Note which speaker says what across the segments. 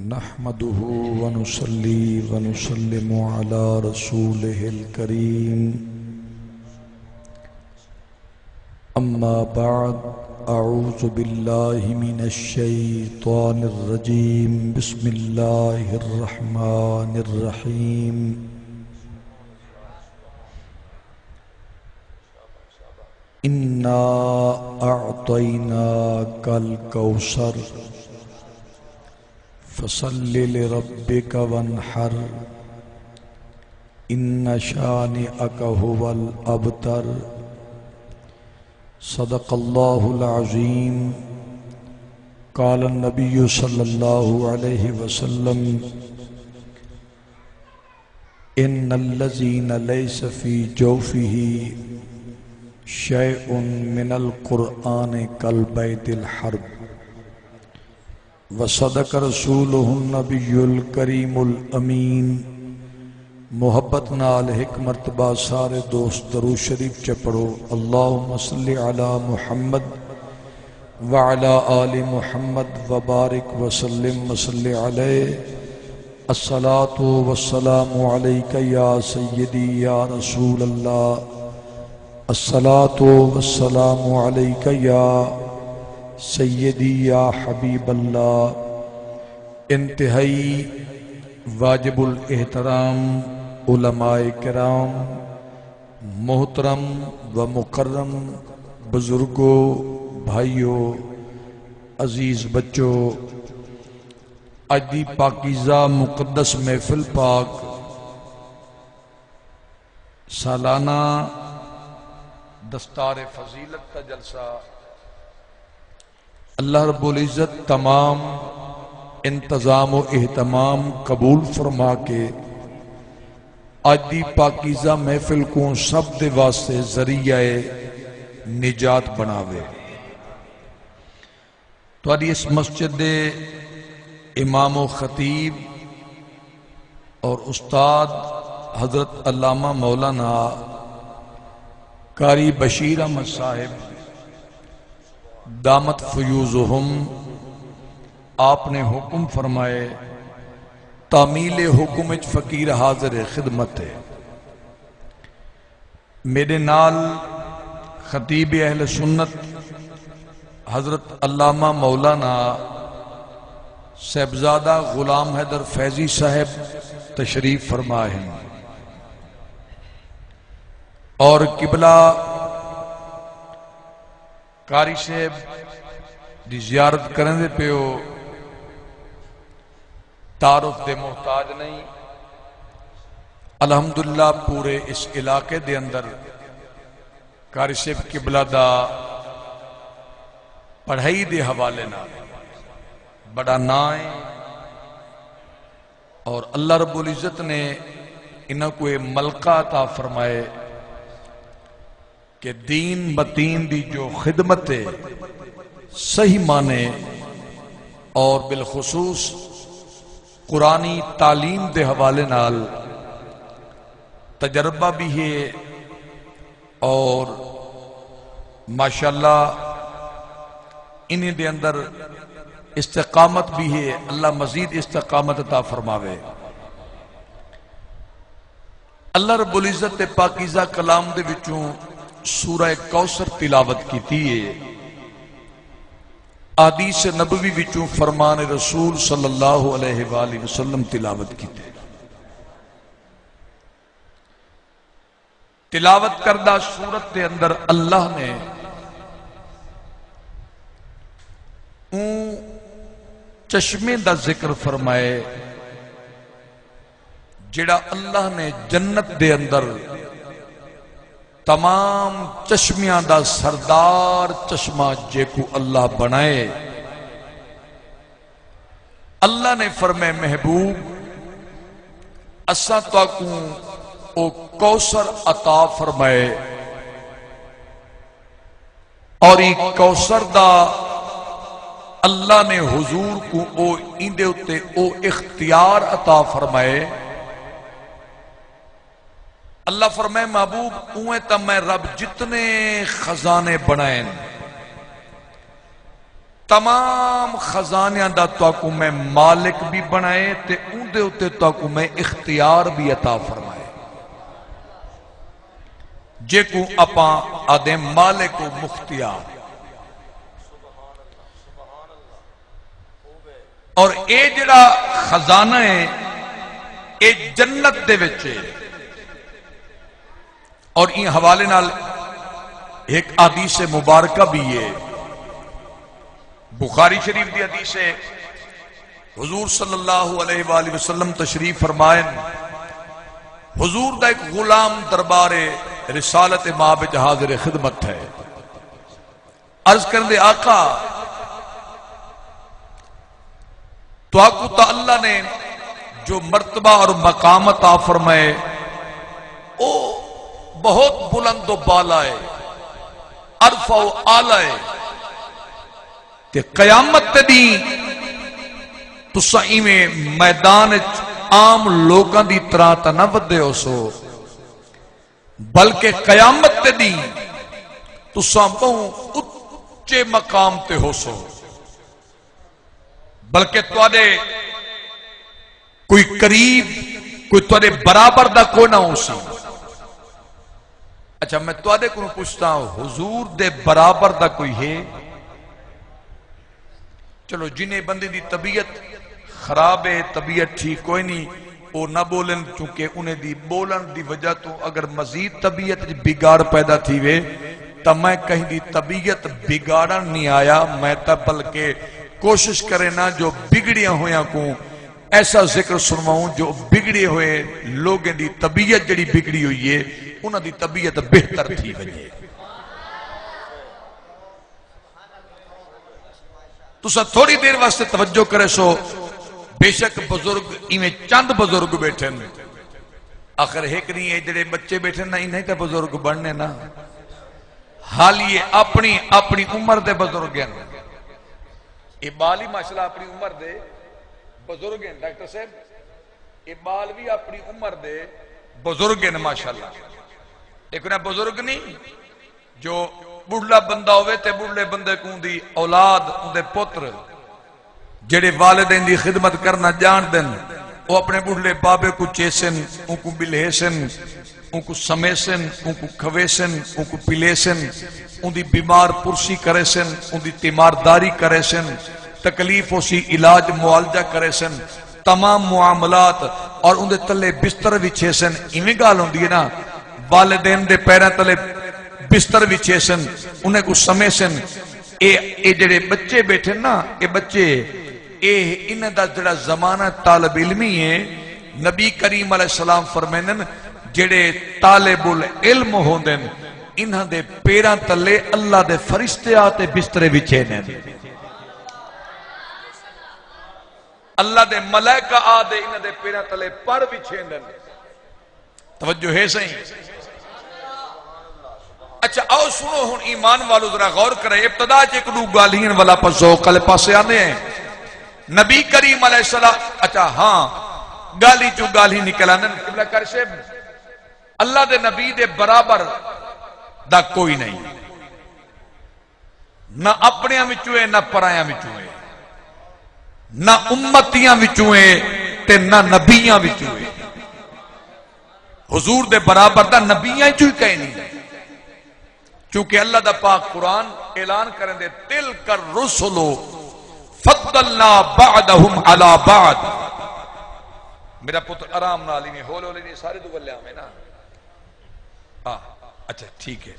Speaker 1: نحمده ونصلي ونسلم على رسوله الكريم أما بعد أعوذ بالله من الشيطان الرجيم بسم الله الرحمن الرحيم إنا أعطيناك الكوثر فصل لربك وانحر إن شانئك هو الأبتر صدق الله العظيم قال النبي صلى الله عليه وسلم إن الذين ليس في جوفه شيء من القرآن كالبيت الحرب وصدق رسوله النبي الكريم الأمين محبت نال ایک مرتبہ سارے دوست درود شریف چپڑو اللہم صلی علی محمد وعلی آل محمد وبارک وسلم وصلی علیہ الصلاة والسلام علیک یا سیدی یا رسول اللہ الصلاة والسلام علیک یا سیدی یا حبیب اللہ انتہائی واجب الاحترام علماء کرام محترم و مکرم بزرگوں بھائیوں عزیز بچوں اج دی پاکیزہ مقدس محفل پاک سالانہ دستار فضیلت کا جلسہ اللہ رب العزت تمام انتظام و اہتمام قبول فرما کے آج دی پاکیزہ محفل کو سب دے واسطے ذریعہ نجات بناوے تو آج اس مسجد دے امام و خطیب اور استاد حضرت علامہ مولانا قاری بشیر احمد صاحب دامت فیوزہم آپ نے حکم فرمائے تعمیل حکم فقیر حاضر خدمت ہے میرے نال خطیب اہل سنت حضرت علامہ مولانا صاحبزادہ غلام حیدر فیضی صاحب تشریف فرما ہیں اور قبلہ قاری صاحب دی زیارت کرنے دے پیو تعارف دے محتاج نہیں الحمدللہ پورے اس علاقے دے اندر قاری صاحب قبلہ دا پڑھائی دے حوالے نہ بڑا نائیں اور اللہ رب العزت نے انہاں کو ایک ملکہ عطا فرمائے کہ دین بتین دی جو خدمت ہے صحیح معنی اور بالخصوص قرآنی تعلیم دے حوالے نال تجربہ بھی ہے اور ماشاءاللہ انہیں دے اندر استقامت بھی ہے اللہ مزید استقامت عطا فرماوے اللہ رب العزت پاکیزہ کلام دے وچوں سورہ کوثر تلاوت کی تھی احادیث نبوی وچوں فرمان رسول صلی اللہ علیہ وآلہ وسلم تلاوت کی تھی تلاوت کردہ سورت دے اندر اللہ نے اون چشمے دا ذکر فرمائے جڑا اللہ نے جنت دے اندر تمام چشمیاں دا سردار چشمہ جے کو اللہ بنائے اللہ نے فرمائے محبوب اساں تاکوں او کوثر عطا فرمائے اور ایک کوثر دا اللہ نے حضور کو او اندے اتے او اختیار عطا فرمائے اللہ فرمائے محبوب اوہیں تا میں رب جتنے خزانے بنائیں تمام خزانیاں دا تاکو میں مالک بھی بنائے تے ان دے اتے تاکو میں اختیار بھی عطا فرمائے جے کو اپا آدھے مالک و مختیار اور اے جڑا خزانہ ہے اے جنت دے وچے اور این حوالے نال ایک حدیث مبارکہ بھی ہے بخاری شریف دی حدیث ہے حضور صلی اللہ علیہ وآلہ وسلم تشریف فرمائیں حضور دا ایک غلام دربار رسالت مابج حاضر خدمت ہے عرض کر دے آقا تو آقو تا اللہ نے جو مرتبہ اور مقام عطا فرمائے او بہت بلند و بالا ہے عرفہ و آلہ ہے تے قیامت تے دی تو سائی میں میدان عام لوگاں دی طرح تا نہ ودے ہو سو بلکہ قیامت تے دی تو سامپوں اچے مقام تے ہو سو بلکہ تو آدھے کوئی قریب کوئی تو آدھے برابر دا کوئی نہ ہو سی اچھا میں تو آدھے کو پوچھتا ہوں حضور دے برابر دا کوئی ہے چلو جنہیں بندے دی طبیعت خراب ہے طبیعت ٹھیک کوئی نہیں وہ نہ بولن چونکہ انہیں دی بولن دی وجہ تو اگر مزید طبیعت بگاڑ پیدا تھی وے تا میں کہیں دی طبیعت بگاڑن نہیں آیا میں تا بلکہ کوشش کرے نا جو بگڑیاں ہویاں کو ایسا ذکر سنواؤں جو بگڑے ہوئے لوگیں دی طبیعت جڑی بگڑی ہوئی ہے انہاں دی طبیعت بہتر تھی وجہ تو سا تھوڑی دیر واسطے توجہ کرے سو بے شک بزرگ ایمیں چند بزرگ بیٹھے آخر ایک نہیں ہے جڑے بچے بیٹھے نا انہیں تے بزرگ بڑھنے نا حال یہ اپنی عمر دے بزرگ ہیں اقبال ہی ماشاءاللہ اپنی عمر دے بزرگ ہیں ڈاکٹر صاحب اقبال بھی اپنی عمر دے بزرگ ہیں ماشاءاللہ ایک انہیں بزرگ نہیں جو بڑھلا بندہ ہوئے تے بڑھلے بندے کون دی اولاد ان دے پتر جڑے والدین دی خدمت کرنا جان دن وہ اپنے بڑھلے بابے کو چیسن ان کو بلہسن ان کو سمیسن ان کو کھویسن ان کو پلیسن ان دی بیمار پرسی کرے سن ان دی تیمارداری کرے سن تکلیف اسی علاج معالجہ کرے سن تمام معاملات اور ان دے تلے بستر وچھے سن ایویں گال ہوندی ہے نا والدین دے پیراں تلے بستر وچھے سن انہیں کو سمے سن اے جڑے بچے بیٹھے نا اے بچے انہیں دا جڑا زمانہ طالب علمی ہے نبی کریم علیہ السلام فرمینن جڑے طالب العلم ہوندن انہاں دے پیراں تلے اللہ دے فرشتے آتے بسترے وچھے نین اللہ دے ملائکہ آدھے انہاں دے پیراں تلے پر وچھے نین توجہ ہے صحیح اچھا آؤ سنو ہن ایمان والو ذرا غور کریں ابتدا ایک دو گالین والا پر ذوق والے پاسے آنے ہیں نبی کریم علیہ السلام اچھا ہاں گالی جو گالی نکلانے قبلہ کرشے اللہ دے نبی دے برابر دا کوئی نہیں نہ اپنیاں وچوئے نہ پرایاں وچوئے نہ امتیاں وچوئے تے نہ نبیاں وچوئے حضور دے برابر دا نبیاں چوئی کہیں نہیں چونکہ اللہ دا پاک قرآن اعلان کریں دے تلک الرسل فضلنا بعدہم علی بعد میرا پتر آرام نالی نہیں ہولے ہولے نہیں سارے دو بلے ہمیں نا اچھا ٹھیک ہے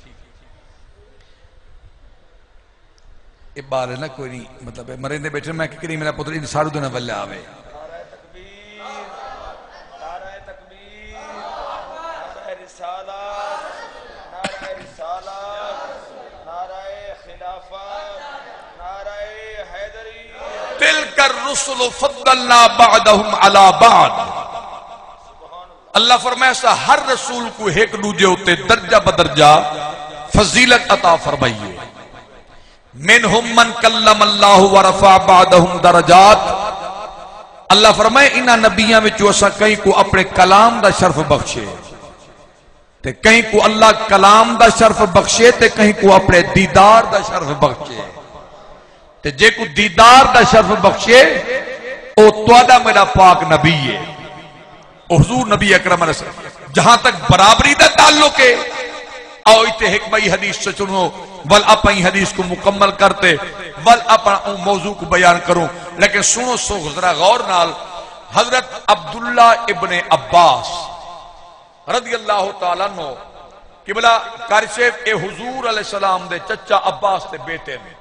Speaker 1: یہ بار ہے نا کوئی نہیں مطلب مرندے بیٹھے میں کہ میرا پتر ان سارے دو بلے ہمیں تلک الرسل فضلنا بعدہم علی بعد اللہ فرمائے ایسا ہر رسول کو ایک دوجے ہوتے درجہ بدرجہ فضیلت عطا فرمائیے منہم من کلم اللہ ورفع بعدہم درجات اللہ فرمائے انہا نبیاں میں جو ایسا کہیں کو اپنے کلام دا شرف بخشے تے کہیں کو اللہ کلام دا شرف بخشے تے کہیں کو اپنے دیدار دا شرف بخشے تے جے کو دیدار دا شرف بخشے او توڑا میرا پاک نبی ہے، حضور نبی اکرم علیہ السلام۔ جہاں تک برابری دا تعلق ہے آؤ ایتے حکمہ حدیث سے چنو ول اپنی حدیث کو مکمل کرتے ول اپنا موضوع کو بیان کروں، لیکن سنو سو ذرا غور نال۔ حضرت عبداللہ ابن عباس رضی اللہ تعالیٰ عنہ قبلہ کارشیف اے حضور علیہ السلام دے چچا عباس دے بیٹے نے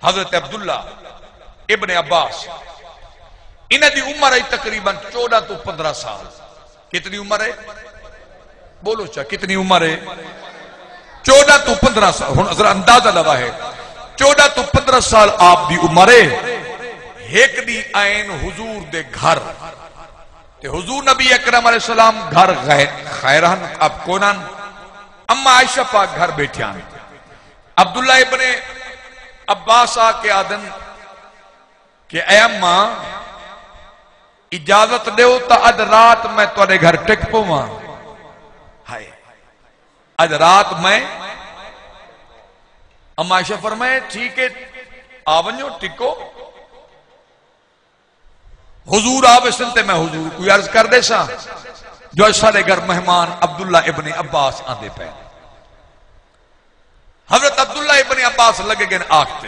Speaker 1: حضرت عبداللہ ابن عباس، انہیں دی عمر ہے تقریباً 14 تو 15 سال۔ کتنی عمر ہے؟ بولو چاہ کتنی عمر ہے؟ 14 تو 15 سال۔ ہن ذرا اندازہ لوا ہے 14 تو 15 سال آپ دی عمر ہے۔ ایک دی آئین حضور دے گھر تے حضور نبی اکرم علیہ السلام گھر خیران اب کونان اما عائشہ پاک گھر بیٹھیان۔ عبداللہ ابن عباس آ کے آدن کہ اے اماں اجازت دیو تا اد رات میں توڑے گھر ٹک پوما، ہائے اد رات میں۔ اما عائشہ فرمائے ٹھیک ہے آونیو ٹکو۔ حضور آوے سنتے میں حضور کوئی عرض کر دے سا جو سارے گھر مہمان عبداللہ ابن عباس آندے پہ۔ حضرت عبداللہ ابن عباس لگے گئن آکھتے،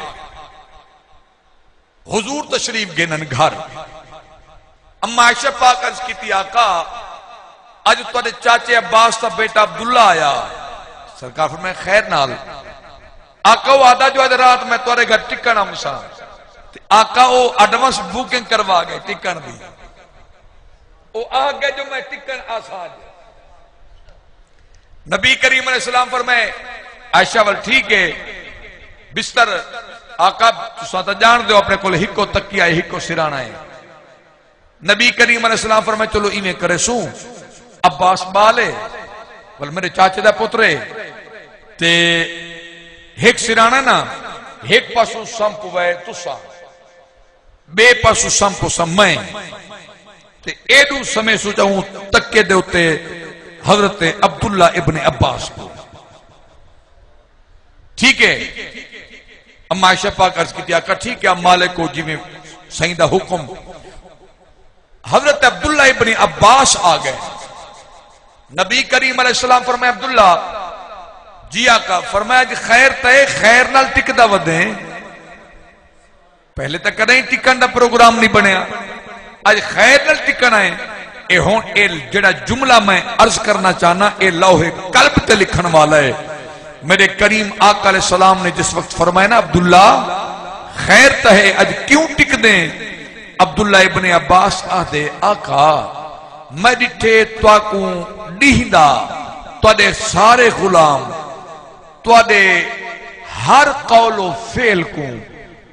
Speaker 1: حضور تشریف گئنن گھر۔ اما عائشہ پاک عرض کی تھی آقا آج تھوڑے چاچے عباس تا بیٹا عبداللہ آیا۔ سرکار فرمائے خیر نال۔ آقا وہ آدھا جو آدھا رات میں تھوڑے گھر ٹکن ہمسا، آقا وہ ایڈوانس بوکنگ کروا گئے ٹکن دی، وہ آگے جو میں ٹکن آسان دے۔ نبی کریم علیہ السلام فرمائے عائشہ وال ٹھیک ہے بستر آقا ساتھ جان دے اپنے کول ہکو تکیا ہے ہکو سرانا ہے۔ نبی کریم علیہ السلام فرمائے چلو ایمیں کرے سوں عباس بالے بل میرے چاچے دا پترے تے ایک سرانا نا ایک پاسو سمپ وے تسا بے پاسو سمپ سمیں تے ایڈو سمیں سوچاؤں تکے دے ہوتے حضرت عبداللہ ابن عباس کو۔ ٹھیک ہے اما عائشہ پاک عرض کی تھی آقا ٹھیک ہے اب مالک کو جی میں سیدہ حکم۔ حضرت عبداللہ ابن عباس آ گئے۔ نبی کریم علیہ السلام فرمائے عبداللہ جی آقا، فرمایا جی خیر تے خیر نال ٹک دا ودیں، پہلے تک کدیں ٹکن دا پروگرام نہیں بنیا، آج خیر نال ٹکن آئے۔ اے ہون اے جڑا جملہ میں عرض کرنا چاہنا اے لوح قلب تے لکھن والا ہے۔ میرے کریم آقا علیہ السلام نے جس وقت فرمایا نا عبداللہ خیر تے اج کیوں ٹک دیں، عبداللہ ابن عباس آدھے آقا میں ڈٹھے تواکوں ڈیہندا توڑے سارے غلام توڑے ہر قول و فعل کو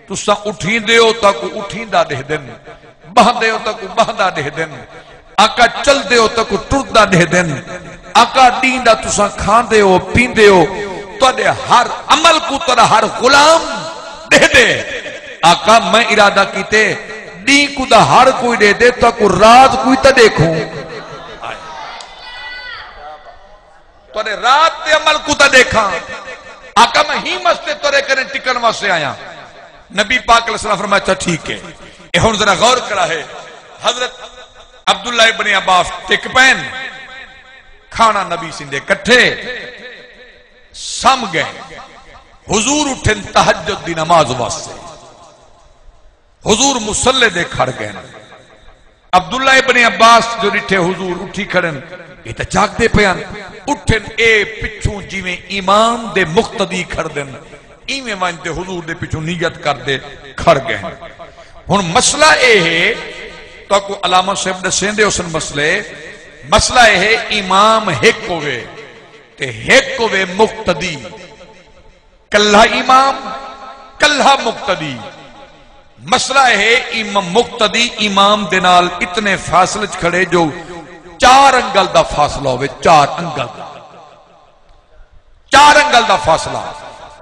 Speaker 1: تسا اٹھین دے ہو تاکو اٹھین دا دے دن، بہن دے ہو تاکو بہن دا دے دن، آقا چل دے ہو تاکو ٹرد دا دے دن، آقا دین دا تسا کھان دے ہو پین دے ہو توڑے ہر عمل کو توڑے ہر غلام دے دے۔ آقا میں ارادہ کیتے دین کو دا ہر کوئی دے دے تاکو رات کوئی تا دیکھوں، توڑے رات دے عمل کو تا دیکھاں۔ آقا میں ہی مستے توڑے کریں ٹکن واسے آیا۔ نبی پاک علیہ السلام فرمایا اچھا ٹھیک ہے۔ اے ہون ذرا غور کرا ہے حضرت عبداللہ ابن عباس ٹک پین کھانا نبی سندے کٹھے سم گئے۔ حضور اٹھن تہجد دی نماز واسے، حضور مسلح دے کھڑ گئے۔ عبداللہ ابن عباس جو ڈٹھے حضور اٹھی کھڑن یہ تا جاگ دے پیان اٹھن اے پچھوں جی میں امام دے مقتدی کھڑ دن ایمیں وانتے حضور دے پچھوں نیت کر دے کھڑ گئے۔ ہن مسئلہ اے ہے تو کو علامہ صاحب نے سیندے اسن مسئلہ اے ہے امام ایک ہوئے تے ایک ہوئے مقتدی، کلہ امام کلہ مقتدی۔ مسئلہ ہے امام مقتدی امام دنال اتنے فاصلے کھڑے جو 4 انگل دا فاصلہ ہوئے، 4 انگل دا فاصلہ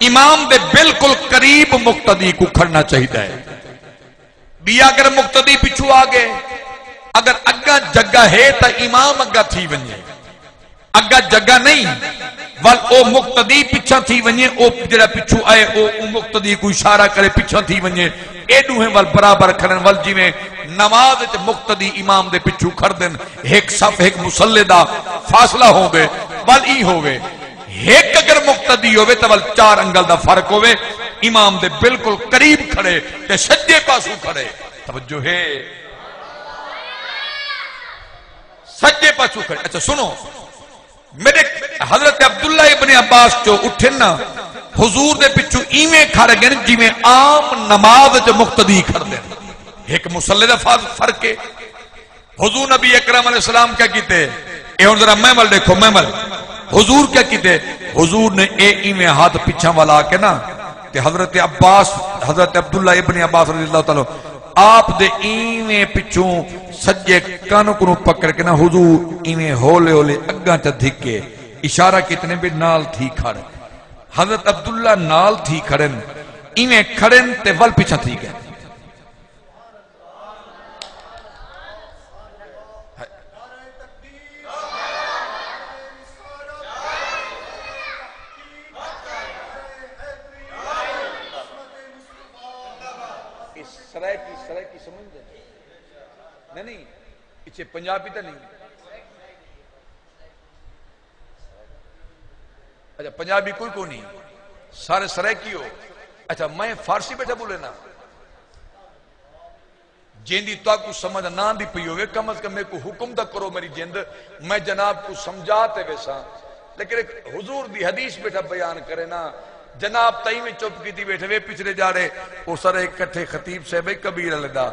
Speaker 1: امام دے بالکل قریب مقتدی کو کھڑنا چاہیے ہے۔ بھی اگر مقتدی پچھو آگے اگر اگا جگہ ہے تا امام اگا تھی ونجے، اگا جگہ نہیں ول او مقتدی پیچھا تھی ونجے او جڑا پیچھو آئے او مقتدی کوئی اشارہ کرے پیچھا تھی ونجے ایڈو ہیں ول برابر کھڑن ول جی میں نماز وچ مقتدی امام دے پیچھو کھڑ دن ایک صف ایک مصلی دا فاصلہ ہووے ول ای ہووے ایک اگر مقتدی ہووے تو ول 4 انگل دا فرق ہووے امام دے بالکل قریب کھڑے تے سجے پاسو کھڑے توجہ ہے سجے پاسو کھڑے اچھا سنو میرے حضرت عبداللہ ابن عباس جو اٹھن نا حضور دے پچھو ایویں کھڑ گئے جی میں عام نماز جو مقتدی کھڑ دیں ایک مصلی دا فرق ہے حضور نبی اکرم علیہ السلام کیا کیتے اے ہن ذرا محمل دیکھو محمل حضور کیا کیتے حضور نے اے ایویں ہاتھ پیچھا والا کے نا کہ حضرت عباس حضرت عبداللہ ابن عباس رضی اللہ تعالی آپ دے ایویں پچھوں سجے کانوں کو پکڑ کے نا حضور ایویں ہولے ہولے اگاں چا دھکے اشارہ کتنے بھی نال تھی کھڑ حضرت عبداللہ نال تھی کھڑن ایویں کھڑن تے ول پیچھا تھی گئے سرائے کی سمجھ دے نہیں اچھے پنجابی تا نہیں اچھا پنجابی کوئی کو نہیں سارے سرائے کی ہو اچھا میں فارسی بیٹھا بولے نا جیندی تو آپ کو سمجھ نہ دی پئی ہوئے کم از کم میں کو حکم دا کرو میری جیند میں جناب کو سمجھاتے ویسا لیکن ایک حضور دی حدیث بیٹھا بیان کرے نا جناب تائی میں چپ کی تھی بیٹھے وے پچھلے جا رہے وہ سر ایک کٹھے خطیب سے بھئی کبیر لدا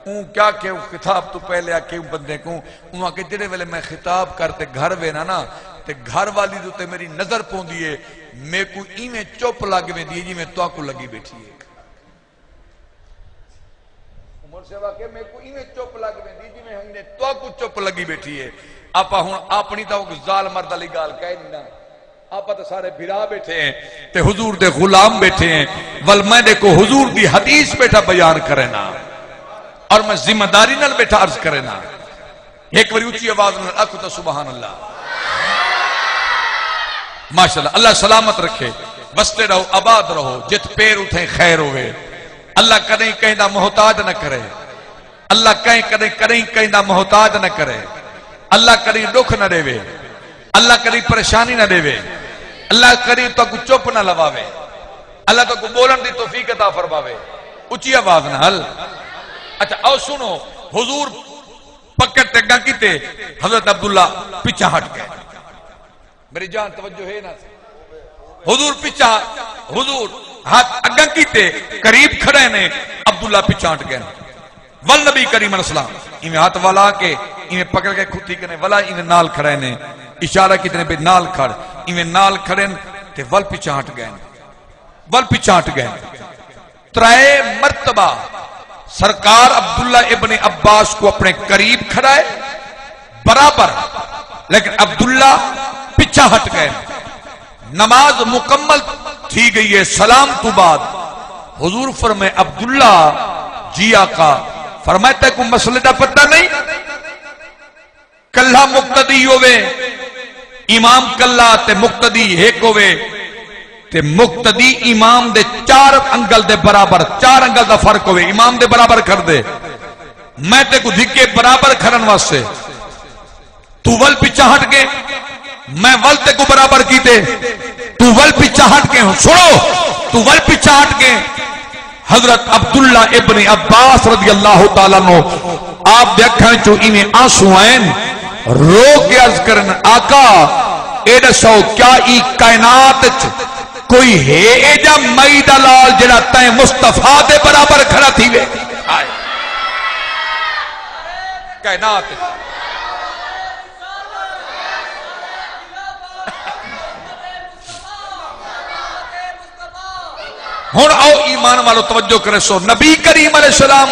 Speaker 1: اون کیا کہ خطاب تو پہلے آکے اون بندے کو اون آکے جڑے ویلے میں خطاب کرتے گھر وینا نا تے گھر والی جو تے میری نظر پون دیئے میں کو ای میں چپ لگ میں دیئے جی میں تو آکو لگی بیٹھی ہے عمر سے واقعے میں کو ای میں چپ لگ میں دیئے جی میں ہی تو آکو چپ لگی بیٹھی ہے آپا ہون اپنی تا وہ زال مرد علی گال کہے نہیں نا آپ تو سارے بھرا بیٹھے ہیں تے حضور دے غلام بیٹھے ہیں ول میں دیکھو حضور دی حدیث بیٹھا بیان کرے نا اور میں ذمہ داری نال بیٹھا عرض کرے نا ایک باری اونچی آواز نال آکھو تا سبحان اللہ ماشاءاللہ اللہ سلامت رکھے بستے رہو آباد رہو جت پیر اٹھیں خیر ہوئے اللہ کدیں کہیں دا محتاج نہ کرے اللہ کہیں دا محتاج نہ کرے اللہ کدیں دکھ نہ دے وے اللہ کدیں پریشانی نہ دے وے اللہ کدیں تو کو چپ نہ لواوے اللہ تو کو بولن دی توفیق عطا فرماوے اونچی آواز نہ حل اچھا او سنو حضور پکڑ تے گا کیتے حضرت عبداللہ پیچھے ہٹ گئے میری جان توجہ ہے نا حضور پیچھے حضور ہاتھ اگا کیتے قریب کھڑے نے عبداللہ پیچھے ہٹ گئے ول نبی کریم علیہ السلام انہیں ہاتھ والا کے انہیں پکڑ کے کھتی کنے ولا انہیں نال کھڑے نے اشارہ کتنے بے نال کھڑ انہیں نال کھڑے تے ول پیچھے ہٹ گئے ترائے مرتبہ سرکار عبداللہ ابن عباس کو اپنے قریب کھڑائے برابر لیکن عبداللہ پیچھے ہٹ گئے نماز مکمل تھی گئی ہے سلام تو بعد حضور فرمائے عبداللہ جی آقا فرمائے کو مسئلے دا پتہ نہیں کلہ مقتدی ہوئے امام کلہ تے مقتدی ایک ہوئے تے مقتدی امام دے 4 انگل دے برابر 4 انگل دا فرق ہوئے امام دے برابر کر دے میں تے کو دھکے برابر کھرن واسے تو ول پیچھے ہٹ گئے میں ول تے کو برابر کیتے تو ول پیچھے ہٹ گئے سنو تو ول پیچھے ہٹ گئے حضرت عبداللہ ابن عباس رضی اللہ تعالیٰ نو آپ دیکھیں جو انہیں آنسو آئیں رو کے عرض کرن آقا اے دسو کیا ای کائنات کوئی ہے اے جا مئی دلال جڑا تائیں مصطفیٰ دے برابر کھڑا تھی وے کائنات ہون آؤ ایمان والو توجہ کرے سو نبی کریم علیہ السلام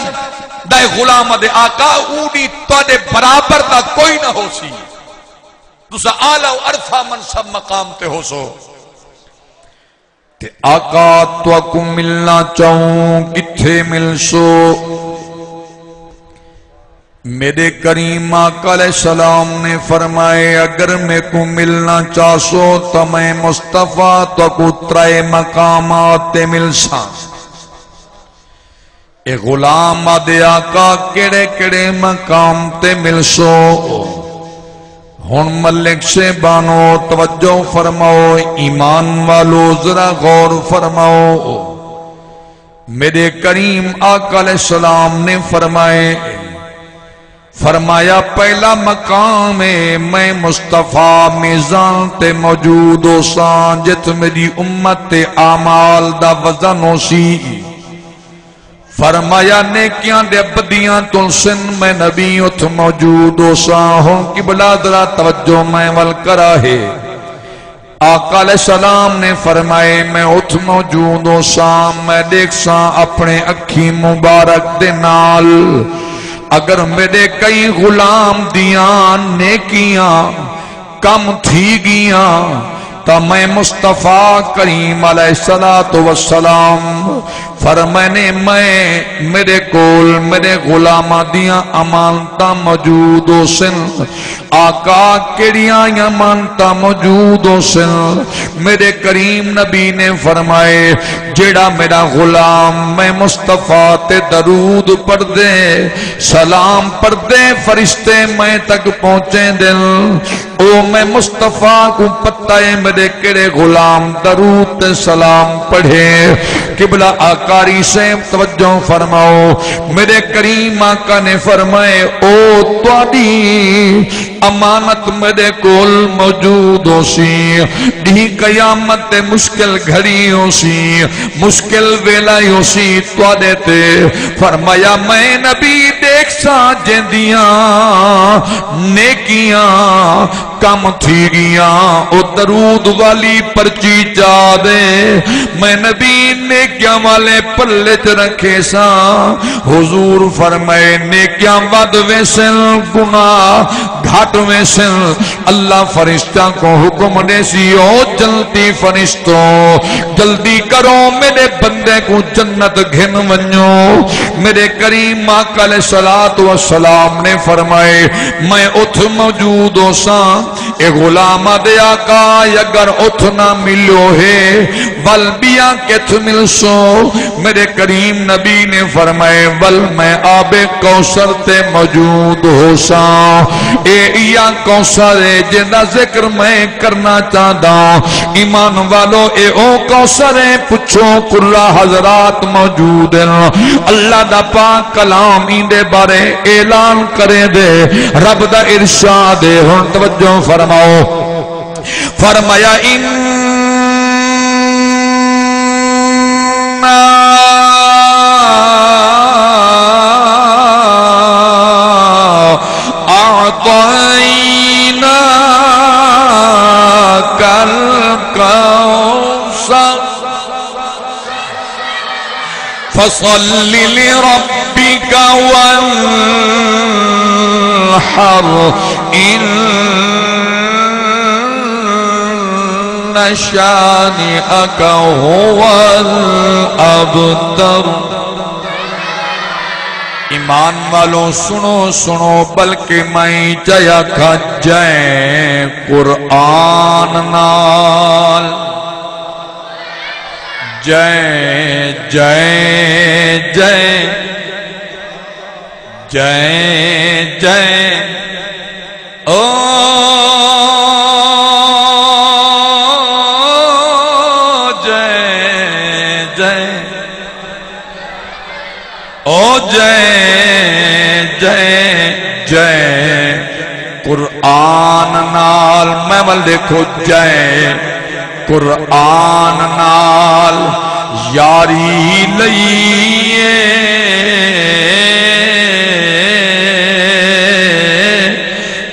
Speaker 1: دائے غلام دے آقا اونی تو دے برابر دا کوئی نہ ہو سی دوسرا آلہ و عرفہ منصب مقام تے ہو سو تے آقا تو کو ملنا چاہوں کتھے مل سو میرے کریم آقا علیہ السلام نے فرمائے اگر میں کو ملنا چاہو تو میں مصطفیٰ تو کو ترائے مقامات ملسا اے غلام آدھے آقا کڑے کڑے مقام تے ملسو ہن ملک سے بانو توجہ فرماؤ ایمان والو ذرا غور فرماؤ میرے کریم آقا علیہ السلام نے فرمایا پہلا مقام ہے میں مصطفیٰ میزان تے موجود ہو سان جت میری امت تے اعمال دا وزن ہو سی فرمایا نیکیاں دے بدیاں تو سن میں نبی اتھ موجود ہو سان ہوں کی بلا ذرا توجہ میں والکرہ ہے آقا علیہ السلام نے فرمائے میں اتھ موجود ہو سان میں دیکھ سان اپنے اکھی مبارک دے نال اگر میرے کئی غلام دیاں نیکیاں کم تھی گیاں تا میں مصطفیٰ کریم علیہ السلام فرمانے میں میرے کول میرے غلامہ دیاں امانتا موجود ہو سن آقا کڑیاں امانتا موجود ہو سن میرے کریم نبی نے فرمائے جیڑا میرا غلام میں مصطفیٰ تے درود پڑھ دے سلام پڑھ دے فرشتے میں تک پہنچے دل او میں مصطفیٰ کو پتہ ہے میرے کڑے غلام درود تے سلام پڑھے قبلہ آقاری سے توجہ فرماؤ میرے کریم آقا نے فرمائے او توڑی امانت میرے کول موجود ہو سی دی قیامت مشکل گھڑی ہو سی مشکل ویلا ہو سی توڑے تے فرمایا میں نبی دیکھ سا جندیاں نیکیاں کم تھی گیاں او درود والی پرچی جا دے میں نبی نیکیاں والے پلے چ رکھے سا حضور فرمائے نیکیاں ود ویسن گناہ گھاٹ ویسن اللہ فرشتہ کو حکم دے سی او جلدی فرشتوں جلدی کرو میرے بندے کو جنت گھن ونجو میرے کریم آقا علیہ السلام نے فرمائے میں اتھ موجود ہو سا اے غلام دے آقا اگر اتھ نہ ملو ہے ول بیا کت ملسو میرے کریم نبی نے فرمائے ول میں آب کوثر تے موجود ہو سا اے یا کوثر ہے جنہ ذکر میں کرنا چاہتا ایمان والو اے او کوثر ہے پچھو قرہ حضرات موجود ہیں اللہ دا پاک کلام اندے بارے اعلان کرے دے رب دا ارشاد ہے ہن توجہ فرماؤ فرمایا أعطينا كالكوثر فصل لربك وانحر إن شانئك هو الأبتر ایمان والوں سنو سنو بلکہ میں جیا کھجائیں قرآن نال جائیں جائیں جائیں جائیں جائیں او جائیں جائیں او جائیں جائیں جائیں قرآن نال میں ول دیکھو جائیں قرآن نال یاری لئیے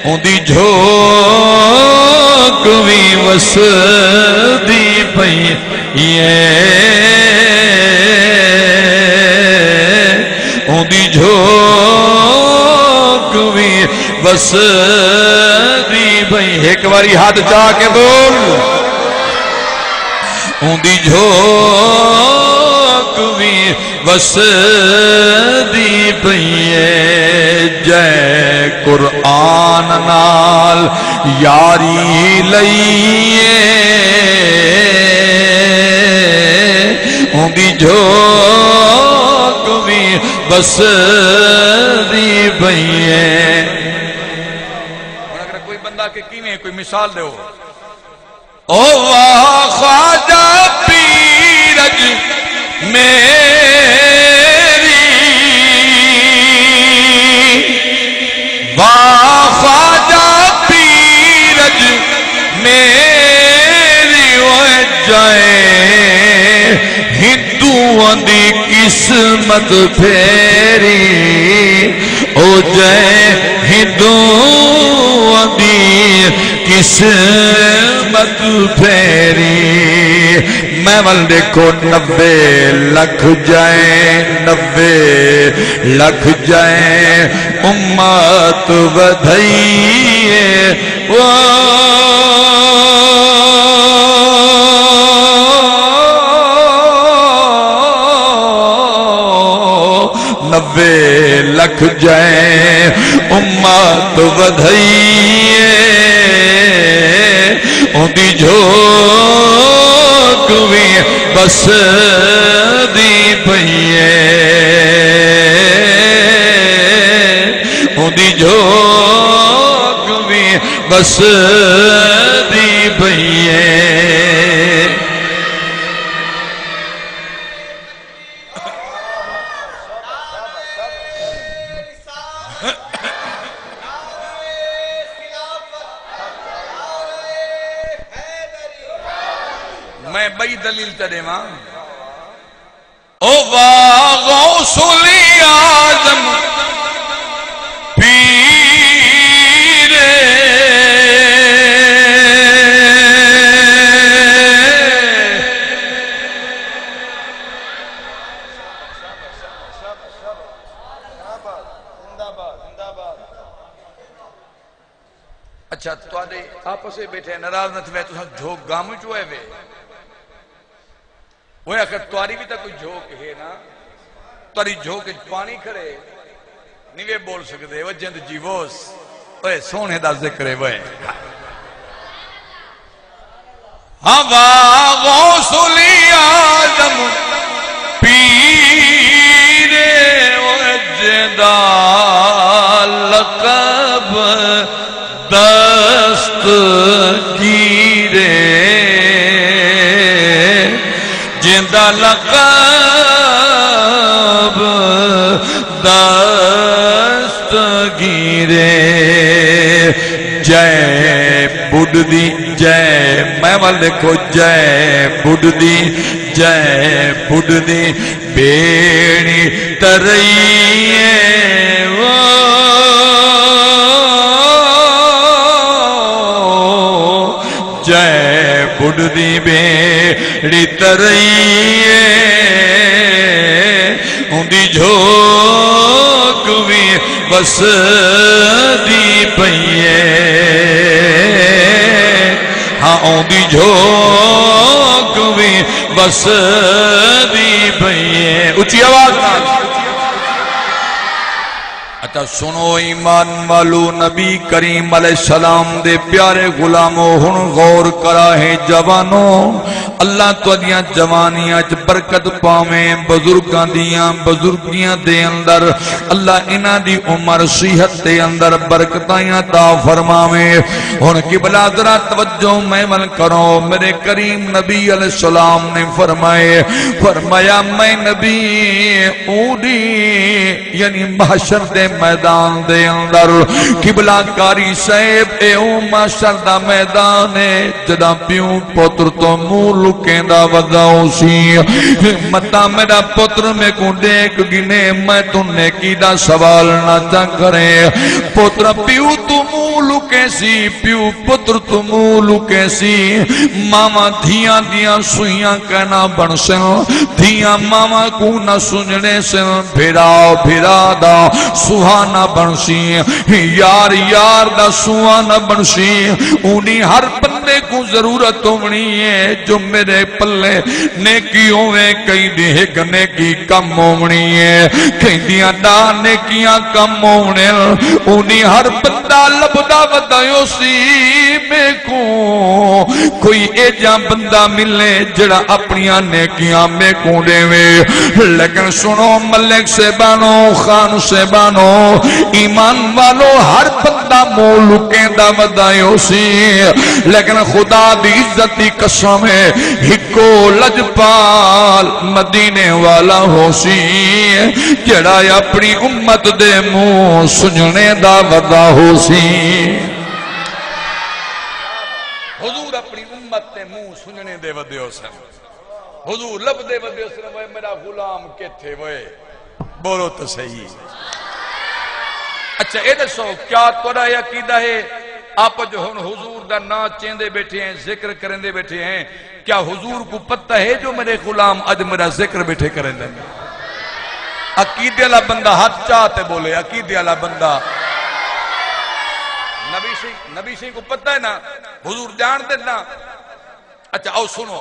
Speaker 1: اندی جھوک وی وس دی پئی اندی جھوک وی وس دی پئی ایک باری ہاتھ چاہ کے بول اندی جھوک وی وس دی پئی جائے جان نال یاری لئیے اندی جھوک بھی بس دی بھئیے. اگر کوئی بندہ کے کیویں کوئی مثال دے ہو او واہ خواجہ پیرج میری واہ خواجہ پیرج میری وہ جائے ہندوؤں دی قسمت پھیری او جائے ہندوؤں دی قسمت پھیری. میں ول دیکھو 90 لکھ جائیں 90 لکھ جائیں امت بدھائیے 90 لکھ جائیں امت بدھائیے اندی جھوک بھی بس دی پئیے اندی جھوک بھی بس دی پئیے. میں بئی دلیل چڑے ماں او واہ غوث الاعظم پیر اچھا تو آدھے آپس سے بیٹھے نراز نہ تھے تو جھوک گامو چوئے وے وہ اگر تواری بھی تا کوئی جھوک ہے نا تواری جھوک پانی کھڑے نیوے بول سکتے وہ جند جیووس وہ سونے دا ذکر ہے وہ ہوا غوث الاعظم پیر وجدہ لقب دست گیرے جندہ لقب دست گیرے جے بڑھ دی جے میں والے کو جے بڑھ دی بیڑی ترئیے جے بڑھ دی بیڑی ترئیے اندی جھوک بھی بس دی پئیے ہاں اندی جھوک بھی بس دی پئیے. اچھی آواز نہ اچھا سنو ایمان والو نبی کریم علیہ السلام دے پیارے غلاموں ہن غور کرا ہے جوانوں اللہ تو دیاں جوانیاں چ برکت پاویں بزرگاں دیاں بزرگیاں دے اندر اللہ انہاں دی عمر صحت دے اندر برکتاں عطا فرماویں. ہن قبلہ ذرا توجہ محمل کرو میرے کریم نبی علیہ السلام نے فرمایا میں نبی اونی یعنی محشر دے میدان دے اندر قبلہ کاری صاحب اے او محشر دا میدان ہے جدا پیوں پتر تو منہ لکیں دا وضاؤ سی متا میرا پتر میں کو دیکھ گنے میں تُنے کی دا سوال نہ چا کرے پتر پیوں تو منہ لکیں سی پیوں پتر تو منہ لکیں سی ماما دھیاں دیاں سویاں کہنا بن سن دھیاں ماما کو نہ سنجنے سے بھیرا دا سوہانا بنسی یار دا سوہانا بنسی انہی ہر بندے کو ضرورت ہونی ہے جو میرے پلے نیکی ہوئے کئی دی ایک نیکی کم ہونی ہے کئی دیاں دا نیکیاں کم ہونے انہی ہر بندہ لبدا ودائیو سی میں کو کوئی ایجا بندہ ملے جڑا اپنیاں نیکیاں میں کو دے وے لیکن سنو ملک سے بانو خان سے بانو ایمان والو ہر بندہ مولکیں دا ودائیو سی لیکن خدا دی عزتی قسم ہے ہکو لجپال مدینے والا ہو سی جڑا اپنی امت دے منہ سننے دا ودا ہو سی حضور اپنی امت دے منہ سننے دے ودے ہو سن حضور لب دے ودے ہو سن وہ میرا غلام کے تھے وہ بولو تو صحیح اچھا اے دسو کیا توڑا عقیدہ ہے آپ جو ہن حضور دا نا چیندے بیٹھے ہیں ذکر کرندے بیٹھے ہیں کیا حضور کو پتہ ہے جو میرے غلام اج میرا ذکر بیٹھے کرندے عقیدے والا بندہ ہاتھ چاہتے بولے عقیدے والا بندہ نبی سی کو پتہ ہے نا حضور جان دے نا اچھا آؤ سنو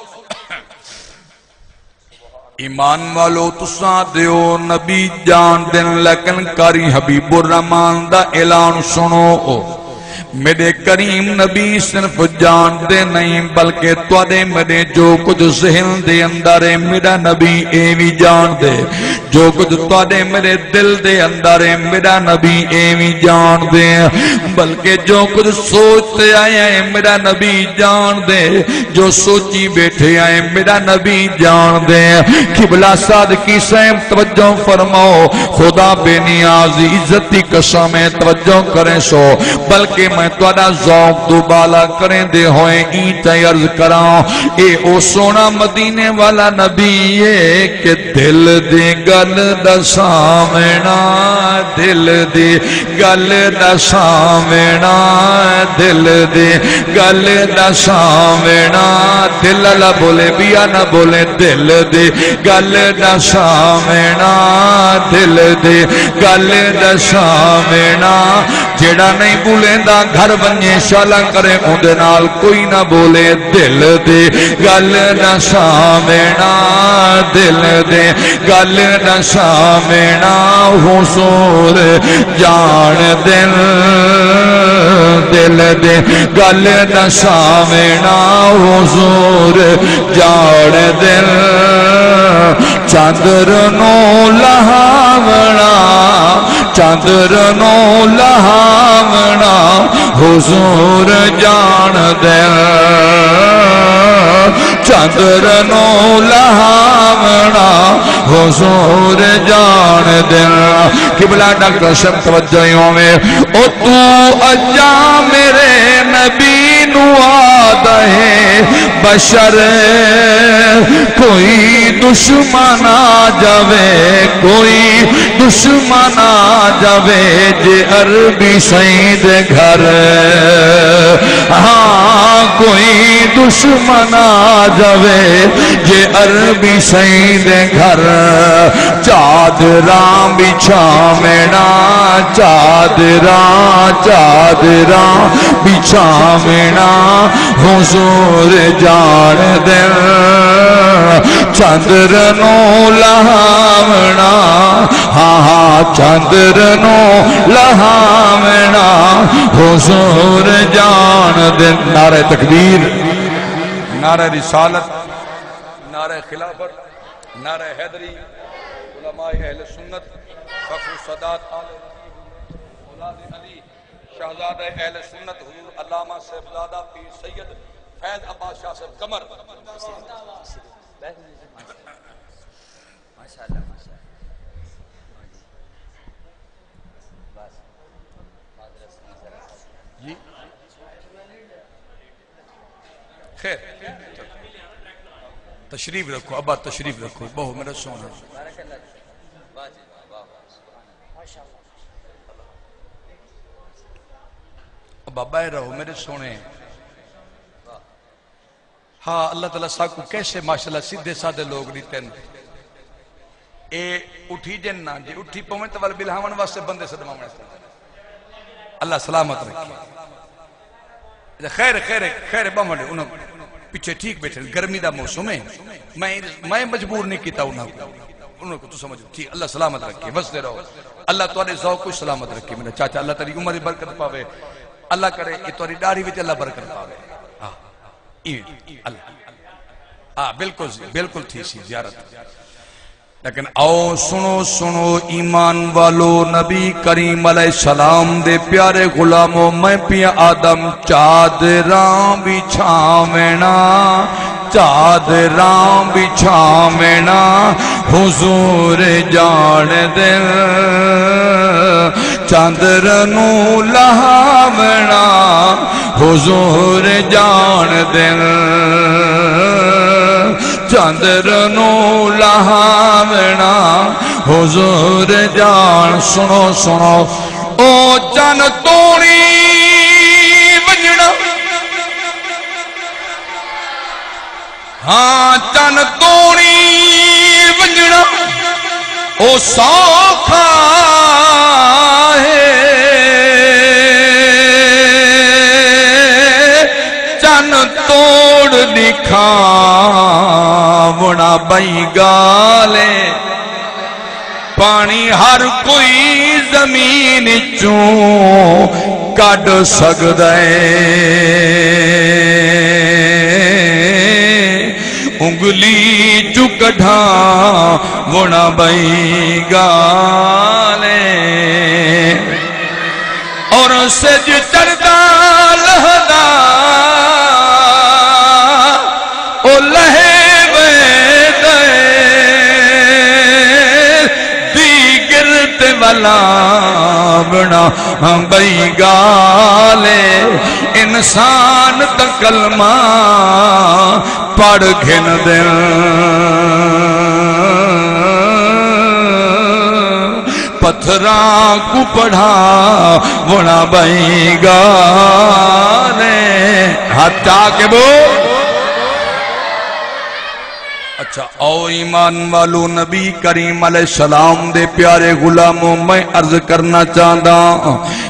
Speaker 1: ایمان والو تساں دیو نبی جان دن لیکن کاری حبیب الرحمان دا اعلان سنو میرے کریم نبی صرف جان دے نہیں بلکہ توڑے میرے جو کچھ ذہن دے اندر ہے میرا نبی اے بھی جان دے جو کچھ توڑے میرے دل دے اندر ہے میرا نبی اے بھی جان دے بلکہ جو کچھ سوچتے آئے ہیں میرا نبی جان دے جو سوچی بیٹھے آئے میرا نبی جان دے قبلہ صادقی سیم توجہ فرماؤ خدا بے نیازی عزتی قسمیں توجہ کریں سو بلکہ میں توڑا ذوق دوبالا کریں دے ہوئے اینٹا عرض کراں اے او سونا مدینے والا نبی ہے کہ دل دے گل دا سامنا دل دے گل دا سامنا دل دے گل دا سامنا دل اللہ بولے بیا نہ بولے دل دے گل دا سامنا دل دے گل دا سامنا جیڑا نہیں بولے دا گھر بنیے شالا کرے اندے نال کوئی نہ بولے دل دے گل نہ سامنا دل دے گل نہ سامنا حضور جان دل دل دے گل نہ سامنا حضور جان دل چاندر نو لہاونا چاندر نو لہاونا حضور جان دل چاندر نو لہاونا حضور جان دل قبلہ ڈاکٹر شب توجہوں میں او تو اجا میرے نبی نوادہ ہے بشر کوئی دشمن آ جاوے کوئی دشمن آ جاوے جے عربی سید گھر ہاں کوئی دشمن آ جاوے جے عربی سید گھر چادراں بچھاونا چادراں بچھاونا حضور جان دل چندر نو لہاونا ہاں ہاں چندر نو لہاونا حضور جان دل نعرہ تکبیر نعرہ رسالت نعرہ خلافت نعرہ حیدری علماء اہل سنت فخر السادات آل اولاد علی شہزادہ اہل سنت حضور علامہ صاحبزادہ پیر سید فیض عباس شاہ صاحب قمر جی خیر تشریف رکھو ابا تشریف رکھو بہو میرا سونا ابا باہر رہو میرے سونے ہاں اللہ تعالیٰ ساکھ کو کیسے ماشاءاللہ سیدھے سادھے لوگ دیتے ہیں اے اٹھی جنہ جی اٹھی پومن تو بلہاون واسے بندے سے دماؤں اللہ سلامت رکھیں
Speaker 2: خیر بمڑے انہوں پیچھے ٹھیک بیٹھے گرمی دا موسم ہے میں مجبور نہیں کیتا انہوں کو تو سمجھو ٹھیک اللہ سلامت رکھے بس دے رہو اللہ تواڈے ذوق کو سلامت رکھے میرا چاچا اللہ تیری عمر برکت پاوے اللہ کرے یہ تواڈی داڑھی وچ اللہ برکت پاوے اللہ بالکل تھی سی زیارت لیکن آؤ سنو ایمان والو نبی کریم علیہ السلام دے پیارے غلاموں میں پیا آدم چادراں بچھاونا حضور جان دل چاندرنو لہاونا حضور جان دل چاندرنو لہاونا حضور جان سنو او جان توڑی ونجنا ہاں جان توڑی ونجنا او سوکھا ہے جان توڑ دکھا ونا بئی گالے پانی ہر کوئی زمین چوں کڈ سکدے انگلی چوں کڈھا ونا بئی گالے اور سج چڑھدا لہدا او لہے بنا بئی گالے انسان تا کلمہ پڑھ گھن دل پتھراں کو پڑھا بنا بئی گالے ہٹا کے بول اچھا او ایمان والو نبی کریم علیہ السلام دے پیارے غلاموں میں عرض کرنا چاہتا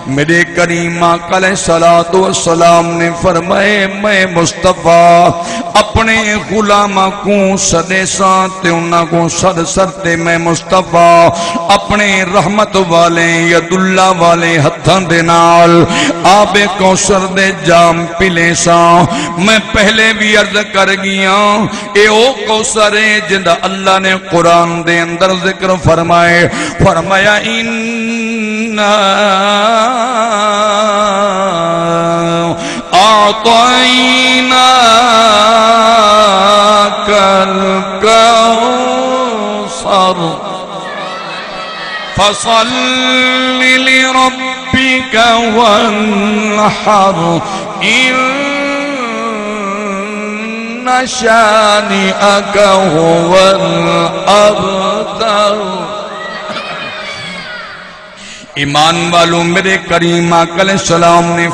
Speaker 2: میرے کریم آقا علیہ السلام نے فرمائے میں مصطفیٰ اپنے غلامہ کو صدے سانتے انہاں کو صد سرتے میں مصطفیٰ اپنے رحمت والے ید اللہ والے ہتھاں دے نال آب کوثر دے جام پلے سان میں پہلے بھی عرض کر گیا اے او کوثر جندہ اللہ نے قرآن دے اندر ذکر فرمایا انہا اعطینا کالکوثر فصل لربک وانحر شانئک هو الابتر ایمان والوں میرے کریم آقا علیہ السلام نے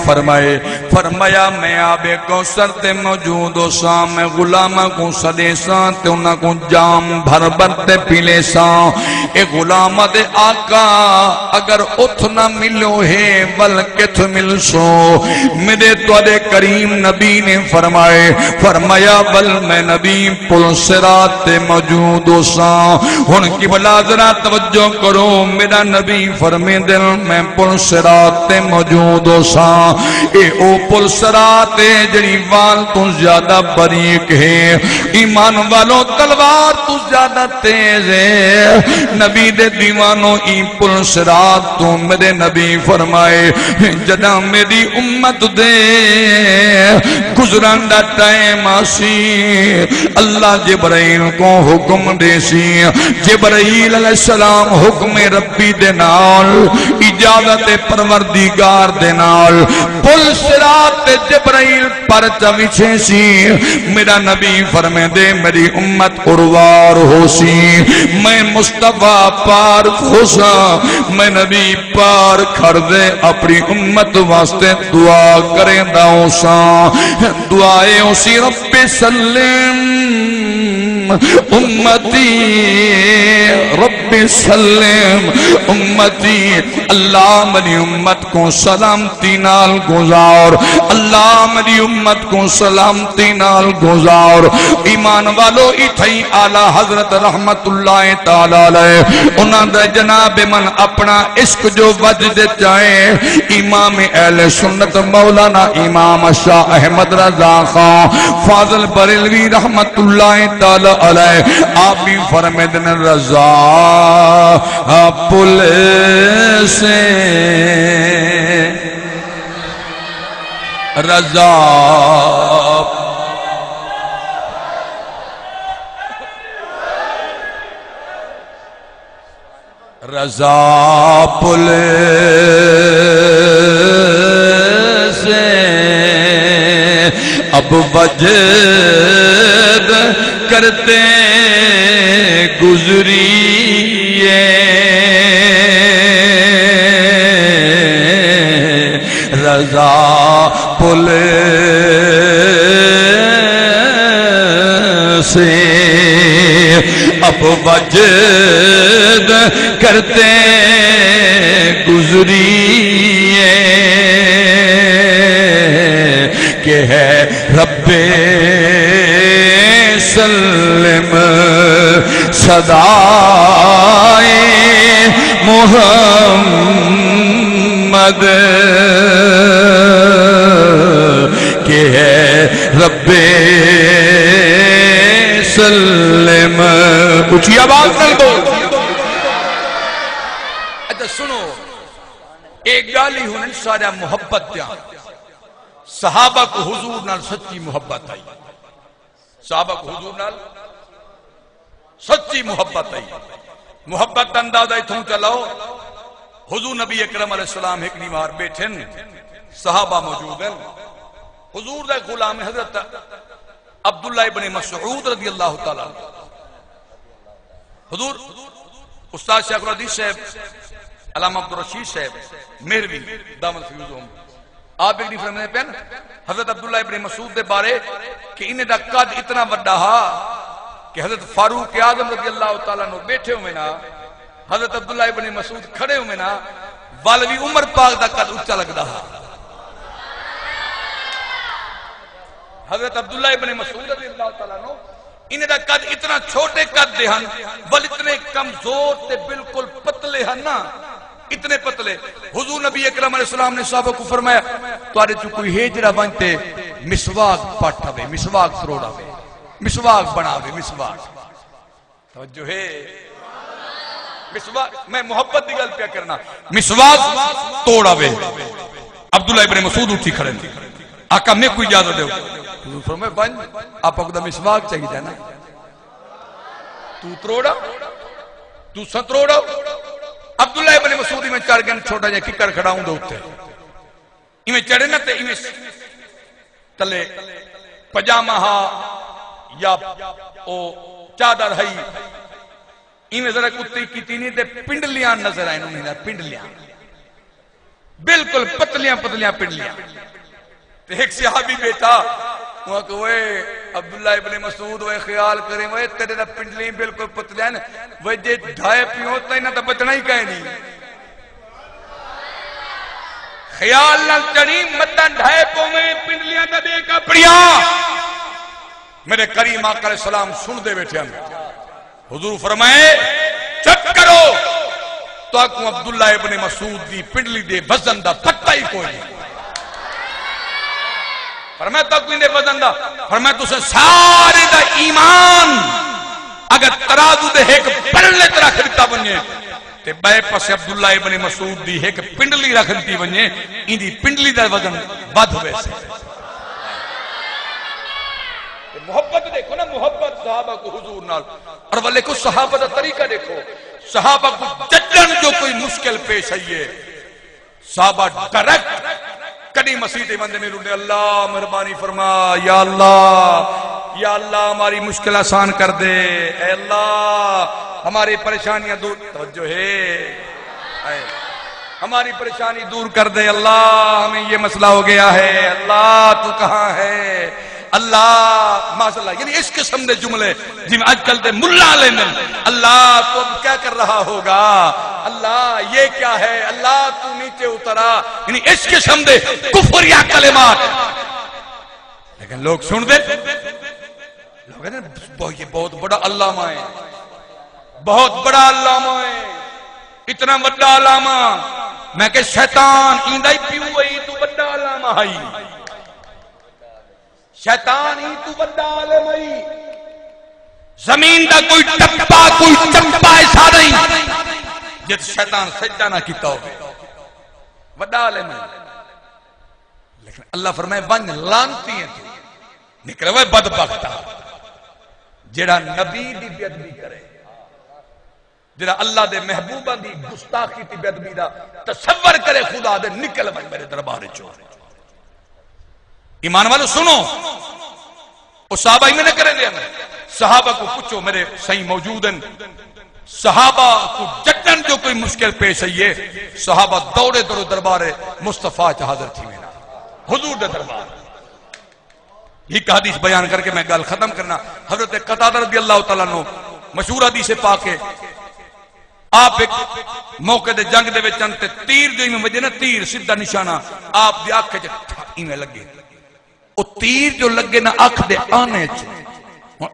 Speaker 2: فرمایا میں آب کوثر تے موجود ہو ساں میں غلامہ کو صدے ساں تے انہاں کو جام بھر تے پیلے ساں اے غلامہ دے آقا اگر اتھ نہ ملو ہے بلکہ تھ مل سو میرے توڑے کریم نبی نے فرمایا بل میں نبی پل صراط تے موجود ہو ساں ان کی بلا ذرا توجہ کرو میرا نبی فرمے دل میں پل صراط تے موجود ہو ساں اے او پل صراط جڑی وال تو زیادہ باریک ہے ایمان والوں تلوار تو زیادہ تیز ہے نبی دے دیوانوں ای پل صراط تو میرے نبی فرمائے جدہ میری امت دے گزران دا ٹائم آسی اللہ جبرائیل کو حکم دے سی جبرائیل علیہ السلام حکم ربی دے نال اجازت پروردگار دے نال پل صراط جبرائیل پر چوچھے سی میرا نبی فرمے دے میری امت اروار ہو سی میں مصطفیٰ پار خوشا میں نبی پار کھڑ دے اپنی امت واسطے دعا کریں داؤں سا دعائیں اسی رب سلم امتی رب سلم امتی اللہ میری امت کو سلامتی نال گزار اللہ میری امت کو سلامتی نال گزار ایمان والو اتھائی آلہ حضرت رحمت اللہ تعالی علیہ انہاں دے جناب من اپنا عشق جو وجد چاہے امام اہل سنت مولانا امام شاہ احمد رضا خان فاضل بریلوی رحمت اللہ تعالی علیہ آپ بھی فرمیدن رضا پل سے رضا رضا پل سے اب وجد کرتے گزریے رضا پل سے اب وجد کرتے گزریے کہ ہے رب سلم صدائے محمد کہ ہے رب سلم اچھی آواز کر دو اچھا سنو ایک گالی ہونے سارا محبت دیا صحابہ کو حضور نال سچی محبت آئی صحابہ کو حضور نال سچی محبت آئی محبت اندازہ تھوں چلاؤ حضور نبی اکرم علیہ السلام ایک نیمار بیٹھن صحابہ موجود ہیں حضور دے غلام حضرت عبداللہ ابن مسعود رضی اللہ تعالیٰ حضور استاد شیخ الحدیث صاحب علامہ عبدالرشید صاحب میروی دامن فیوزوں آپ ایک نہیں فرمانے پہن حضرت عبداللہ ابن مسعود دے بارے کہ انہیں دا قد اتنا وڈا ہا کہ حضرت فاروق اعظم رضی اللہ تعالیٰ نے بیٹھے ہوئے نا حضرت عبداللہ ابن مسعود کھڑے ہوئے نا والوی عمر پاک دا قد اچھا لگ دا حضرت عبداللہ ابن مسعود رضی اللہ تعالیٰ نے انہیں دا قد اتنا چھوٹے قد دے ہن بل اتنے کمزور تے بالکل پتلے ہن نا اتنے پتلے حضور نبی اکرم علیہ السلام نے صحابہ کو فرمایا توارے چو کوئی ہیجرہ بنتے مسواق پاٹھا بے مسواق تروڑا بے مسواق بنا بے مسواق توجہ ہے مسواق میں محبت دی گل پیا کرنا مسواق توڑا بے عبداللہ ابن مسعود اٹھی کھڑے آقا میں کوئی اجازت دے حضور فرمائے بن آپ کو دا مسواق چاہیے جانا تو تروڑا تو ستروڑا عبداللہ ابن مسعود میں چڑھ گئے چھوٹا جائے ککر کھڑا ہوں دو اٹھے میں چڑھے نہ تے میں تلے پجامہ ہا یا او چادر ہائی میں ذرا کتی کی تینی تے پنڈلیاں نظر آئے انہوں نے پنڈلیاں بالکل پتلیاں پتلیاں پنڈلیاں تے ایک صحابی بیٹا وہاں کہ وہ عبداللہ ابن مسعود وہ خیال کریں وہ تیرے دا پنڈلی بالکل پتلیاں وہ جے ڈھائے پی ہوتا ہی نہ تا بچنا ہی کہیں نہیں خیال نہ چڑی متن ڈھائے پو میں پنڈلیاں دا دے کا پڑیاں میرے کریم آقا علیہ السلام سن دے بیٹھے ہم حضور فرمائے چک کرو تو آکوں عبداللہ ابن مسعود دی پنڈلی دے وزن دا پتہ ہی کوئی نہیں فرمایا تو کوئی نے وزن دا فرمایا تو سے سارے دا ایمان اگر ترازو دے ایک پرلے ترہ خریتا بنیے تے بے پس عبداللہ ابن مسعود دی ایک پنڈلی رکھ دیتی بنیے ان دی پنڈلی دا وزن بد ہوئے سے محبت دیکھو نا محبت صحابہ کو حضور نال اور والے کو صحابہ دا طریقہ دیکھو صحابہ کو ججن جو کوئی مشکل پیش آئیے صحابہ ڈائریکٹ کدی مسیح بندے میں رونے اللہ مہربانی فرما یا اللہ ہماری مشکل آسان کر دے اے اللہ ہماری پریشانیاں دور توجہ ہے ہماری پریشانی دور کر دے اللہ ہمیں یہ مسئلہ ہو گیا ہے اللہ تو کہاں ہے اللہ ماشاءاللہ، یعنی اس قسم دے جملے جی میں آج کل دے ملا لینے، اللہ تو اب کیا کر رہا ہوگا، اللہ یہ کیا ہے، اللہ تو نیچے اترا، یعنی اس قسم دے کفر یا کلمات، لیکن لوگ سن دے، لوگ کہتے ہیں یہ بہت بڑا علامہ ہے، بہت بڑا علامہ ہے، اتنا بڑا علامہ، میں کہ شیطان ایندہ ہی پیو ہوئی تو بڑا علامہ ہے، شیطان ہی تو بڑا عالم ہے، زمین دا کوئی ٹپا کوئی چمپا ایسا نہیں جب شیطان سجدہ نہ کیتا ہو، بڑا عالم ہے، لیکن اللہ فرمائے ون لانتی ہیں تو نکلے ہوئے بدبختہ جڑا نبی دی بیعدبی کرے، جڑا اللہ دے محبوبہ دی گستاخی دی بیعدبی دا تصور کرے، خدا دے نکل ہوئے میرے دربار چوہے۔ ایمان والو سنو، وہ صحابہ ہی میں نے کرے دیا، صحابہ کو پوچھو، میرے صحیح موجود ہیں، صحابہ کو جتن جو کوئی مشکل پیش ہے، صحابہ دوڑے دوڑے دربار مصطفیٰ حاضر تھی میرا حضور دے دربار۔ ایک حدیث بیان کر کے میں گل ختم کرنا، حضرت قتادہ رضی اللہ تعالیٰ عنہ مشہور حدیث پاک ہے، آپ ایک موقع دے جنگ دے وچ انتے تیر جو میں وجہ نا، تیر سیدھا نشانہ آپ دی آنکھ میں لگے، وہ تیر جو لگے نا آنکھ دے آنے چھے،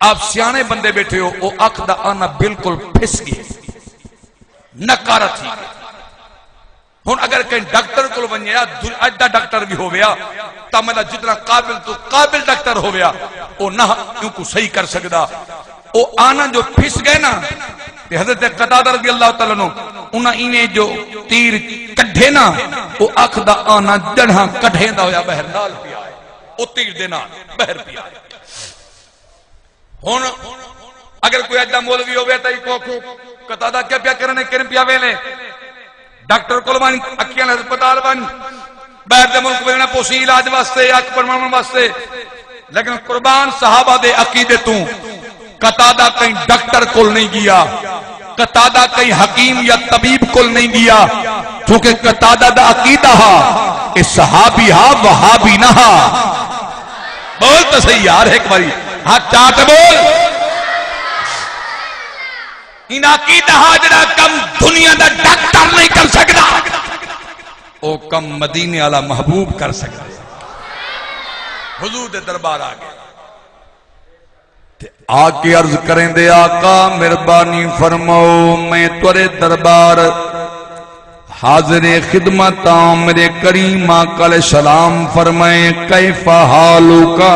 Speaker 2: آپ سیانے بندے بیٹھے ہو، وہ آنکھ دا آنا بالکل پھس گئے، نکارہ تھی گئے۔ ہون اگر کہیں ڈاکٹر کو بنیا، اجدہ ڈاکٹر بھی ہو گیا، تامدہ جتنا قابل تو قابل ڈاکٹر ہو گیا، وہ نہ کیوں کو صحیح کر سکتا، وہ آنا جو پھس گئے نا، حضرت قتادہ رضی اللہ تعالیٰ عنہ انہاں انہیں جو تیر کڈھے نا، وہ آنکھ دا آنا جڑھاں کڈھے دا ہویا بہر نال پیا ہے، وہ تیر دینا بہر پیا ہے۔ ہون اگر کوئی اجدہ مولوی ہو گیا تا ہی کو قتادہ کیا پیا کرنے کرن پیا ویلے، ڈاکٹر کلوانی اکیاں ہسپتال بن باہر دے ملک میں پوسی علاج واسطے آنکھ بنوانے واسطے، لیکن قربان صحابہ دے عقیدے تو قتادہ کہیں ڈاکٹر کل نہیں گیا، قتادہ کہیں حکیم یا طبیب کل نہیں گیا، چونکہ قتادہ دا عقیدہ ہا کہ صحابی ہا وہابی نہ ہا۔ بول تو صحیح یار ایک باری ہاتھ چاہتے بول، ان عقیدہ ہا جڑا کم دنیا دا ڈاکٹر نہیں کر سکتا، او کم مدینے والا محبوب کر سکتا۔ حضور دے دربار آگے آکے عرض کریں دے آقا مہربانی فرماؤ، میں تورے دربار حاضر خدمت آؤں، میرے کریم آقا علیہ السلام فرمائیں کیف حالو کا،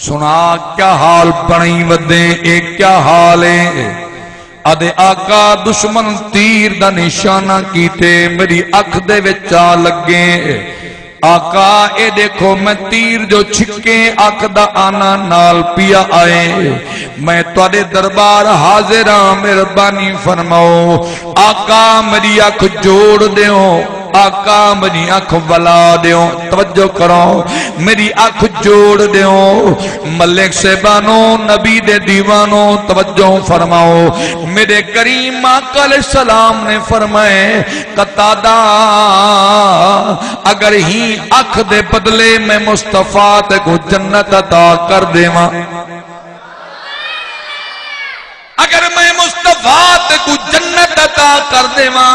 Speaker 2: سنا کیا حال پڑھیں ودیں، ایک کیا حال ہے، ادھے آقا دشمن تیر دا نشانہ کیتے میری اکھ دے وچا لگے، آقا اے دیکھو میں تیر جو چھکے اکھ دا آنا نال پیا آئے، میں توڑے دربار حاضرہ مہربانی فرماؤ، آقا میری اکھ جوڑ دیوں، آقا میری آنکھ بلا دیوں، توجہ کرو میری آنکھ جوڑ دیوں، ملک سے بانو نبی دے دیوانو توجہ فرماؤ، میرے کریم آقا علیہ السلام نے فرمائے قتادہ اگر ہی آنکھ دے بدلے میں مصطفیٰ تے کو جنت عطا کر دے ماں، اگر میں مصطفیٰ تے کو جنت عطا کر دے ماں،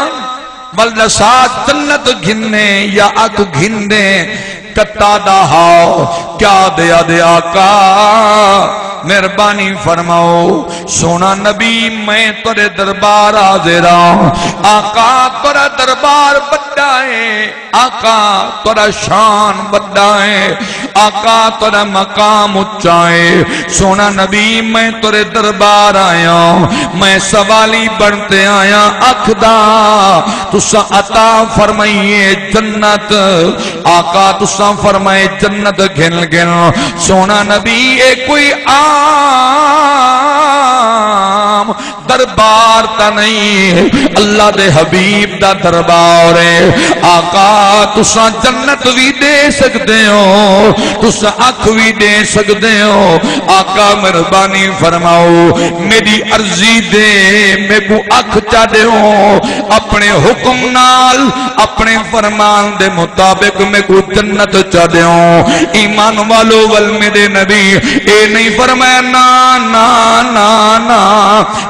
Speaker 2: بلدہ ساتھ جنت گھننے یا آنکھ گھننے، قتادہ ہاؤ کیا دیا دے آقا مہربانی فرماؤ، سونا نبی میں تورے دربار حاضرہ، آقا تورا دربار بڑا ہے، آقا تورا شان بڑا ہے، آقا تورا مقام اچھا ہے، سونا نبی میں تورے دربار آیا، میں سوالی بنتے آیا، اکھدا تسا عطا فرمائیے جنت، آقا تسا فرمائے جنت گھن گھن، سونا نبی اے کوئی دربار تا نہیں اللہ دے حبیب دا دربار ہے آقا تساں جنت بھی دے سکتے ہو تساں اکھ بھی دے سکتے ہو آقا مہربانی فرماؤ میری عرضی دے میں کو اکھ چا دے ہو اپنے حکم نال اپنے فرمان دے مطابق میں کو جنت چا دے ہو ایمان والو ول میرے نبی اے نہیں فرمایا نا نا نا نا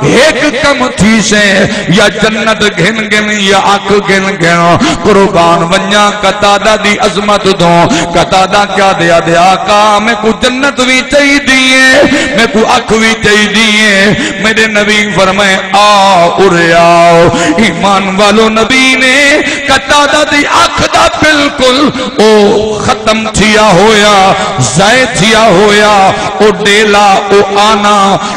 Speaker 2: ایک کم تھی سے یا جنت گھن گھن یا اکھ گھن گھن قربان ونیا قطادہ دی عظمت دو قطادہ کیا دیا دے آقا میں کو جنت بھی چاہی دیئے میں کو اکھ بھی چاہی دیئے میرے نبی فرمائے ارے آؤ ایمان والو نبی نے قطادہ دی اکھ دا بالکل او ختم تھیا ہویا زائے تھیا ہویا او ڈیلا او آنا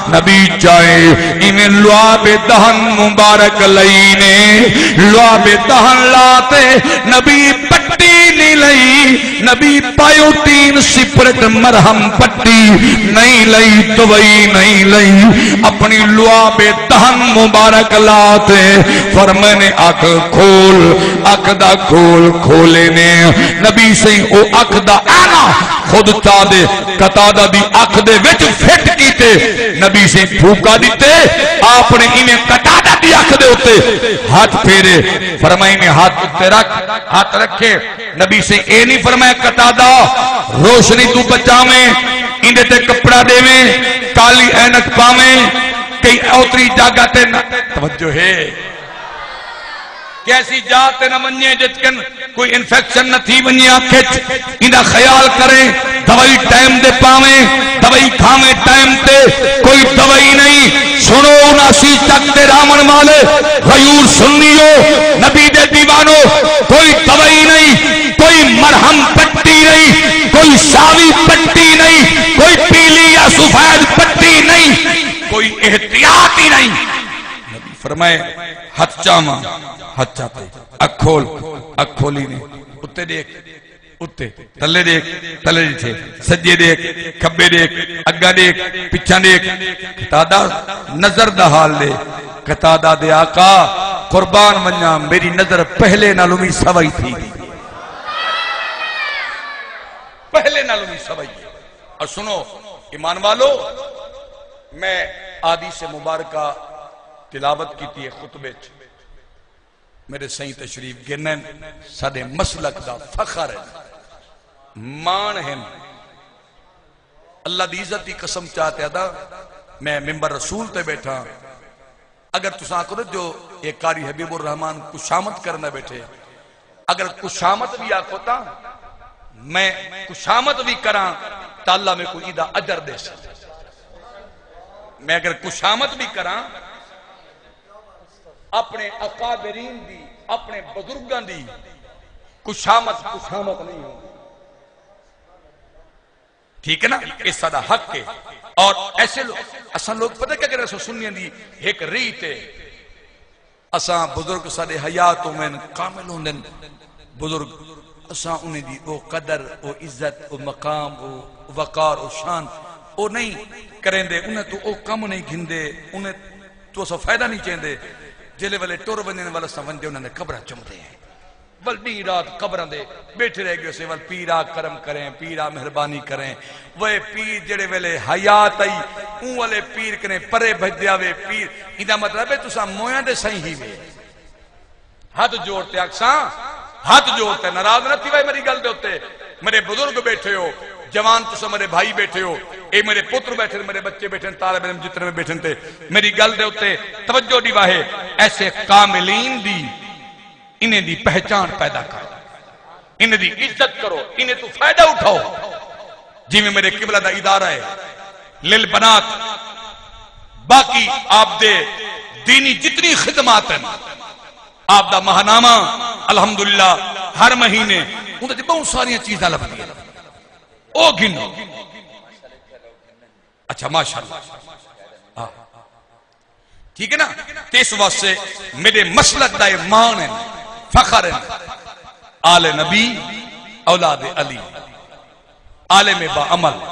Speaker 2: نبی چاہے انہیں لعاب دہن مبارک لئینے لعاب دہن لاتے نبی پٹی نہیں لئی نبی پایوٹین سپرٹ مرہم پٹی نہیں لئی دوئی نہیں لئی اپنی لعاب دہن مبارک لاتے فرمانے اکھ کھول اکھ دا کھول کھولے نے نبی سے او اکھ دا آنا خود چاہ دے قطادہ دی اکھ دے وچ فٹ کیتے نبی سے پھوکا دیتے آپ نے انہیں قطادہ دی اکھ دے ہوتے ہاتھ پھیرے فرمائے میں ہاتھ رکھے نبی سے اے نہیں فرمایا قطادہ روشنی تو بچاویں انہیں تے کپڑا دے میں کالی اینک پاویں کئی اوتری جاگہ تے توجہ ہے کیسی جاتے نہ منیے جتکن کوئی انفیکشن نہ تھی منیے آکھچ انہا خیال کریں دوائی ٹائم دے پاویں دوائی کھامیں ٹائم تے کوئی دوائی نہیں سنو ناسی چک دے رامن مالے غیور سنیو نبی دے دیوانو کوئی دوائی نہیں کوئی مرہم پٹی نہیں کوئی ساوی پٹی نہیں کوئی پیلی یا سفید پٹی نہیں کوئی احتیاط ہی نہیں نبی فرمائے ہتھ چاما ہتھ چاہتے اکھ کھولی نے اتے دیکھ اتے تلے دیکھ تلے دیکھے سجے دیکھ کھبے دیکھ اگا دیکھ پچھا دیکھ قطادہ نظر دا حال دے قطادہ دے آقا قربان منیا میری نظر پہلے نالومی سوائی تھی پہلے نالومی سوائی اور سنو ایمان والو میں حدیث مبارکہ تلاوت کی تھی خطبے میرے صحیح تشریف گنن سادے مسلک دا فخر ہے مان ہیں اللہ دی عزت دی قسم چاہتے ادا میں ممبر رسول تے بیٹھا اگر تساں کرو جو ایک قاری حبیب الرحمن کشامت کرنا بیٹھے اگر کشامت بھی آکھوتا میں کشامت بھی کراں تا اللہ میں کوئی دا اجر دے سکتا میں اگر کشامت بھی کراں اپنے اکابرین دی اپنے بزرگان دی کشامت نہیں ہوں ٹھیک ہے نا اس سادہ حق کے اور ایسے لوگ اساں لوگ پتہ کیا کرے سنیاں دی ایک ریت ہے اساں بزرگ سادے حیاتوں میں کامل ہوندن بزرگ اساں انہیں دی او قدر او عزت او مقام او وقار او شان او نہیں کریں دے انہیں تو او کم نہیں گھندے انہیں تو اسا فائدہ نہیں چاہیں دے جلے والے ٹور بننے والا سمجھے انہوں نے قبرہ چمتے ہیں بلدی رات قبرہ دے بیٹھے رہ گئے اسے وال پیرا کرم کریں پیرا مہربانی کریں وہ پیر جڑے والے حیات آئی اون والے پیر کریں پرے بھج دیاوے پیر ادھا مطلب ہے تو سا مویاں دے صحیح ہی وے ہاتھ جوڑتے اکساں ہاتھ جوڑتے ناراض نہ تھی بھائی میری گل دے ہوتے میرے بزرگ بیٹھے ہو جوان تو میرے بھائی بیٹھے ہو اے میرے پتر بیٹھے میرے بچے بیٹھے طالب علم جتنے میں بیٹھے تھے میری گل دے ہوتے توجہ دی واہے ایسے کاملین دی انہیں دی پہچان پیدا کرو انہیں دی عزت کرو انہیں تو فائدہ اٹھاؤ جی میں میرے قبلہ دا ادارہ ہے للبنات باقی آپ دے دینی جتنی خدمات ہیں آپ دا ماہنامہ الحمدللہ ہر مہینے انہیں دی بہت ساری چیزیں لبھی ہیں او گنو اچھا ماشاءاللہ ٹھیک ہے نا تیس واسے میرے مسلک دائے مان ہیں فخر ہیں آل نبی اولاد علی عالم با عمل